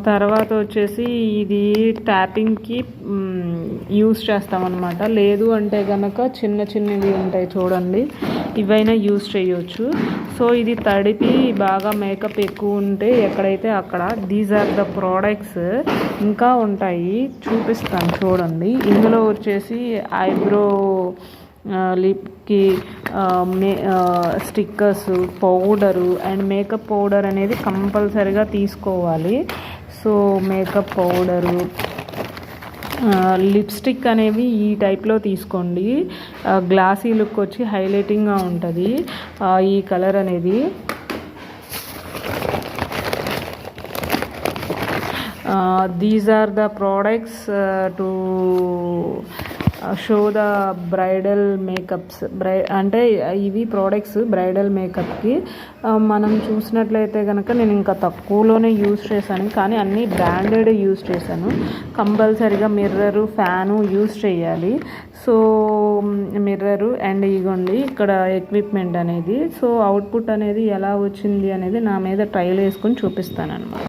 తర్వాత వచ్చేసి ఇది ట్యాపింగ్కి యూస్ చేస్తామన్నమాట. లేదు అంటే కనుక చిన్న చిన్నవి ఉంటాయి చూడండి, ఇవైనా యూస్ చేయొచ్చు. సో ఇది తడిపి బాగా మేకప్ ఎక్కువ ఉంటే ఎక్కడైతే అక్కడ దీస్ ఆర్ ద ప్రోడక్ట్స్ ఇంకా ఉంటాయి, చూపిస్తాను చూడండి. ఇందులో వచ్చేసి ఐబ్రో లిప్కి stickers, powder and makeup powder అనేది కంపల్సరీగా తీసుకోవాలి. సో మేకప్ పౌడరు, లిప్స్టిక్ అనేవి ఈ టైప్లో తీసుకోండి. గ్లాసీ లుక్ వచ్చి హైలైటింగ్గా ఉంటుంది ఈ కలర్ అనేది. These are the products to show the bridal makeups. అంటే ఇవి ప్రోడక్ట్స్ బ్రైడల్ మేకప్కి. మనం చూసినట్లయితే కనుక నేను ఇంకా తక్కువలోనే యూజ్ చేశాను, కానీ అన్నీ బ్రాండెడ్ యూజ్ చేశాను. కంపల్సరీగా మిర్రరు, ఫ్యాను యూజ్ చేయాలి. సో మిర్రరు అండ్ ఇగోండి ఇక్కడ ఎక్విప్మెంట్ అనేది. సో అవుట్పుట్ అనేది ఎలా వచ్చింది అనేది నా మీద ట్రైల్ వేసుకొని చూపిస్తాను అన్నమాట.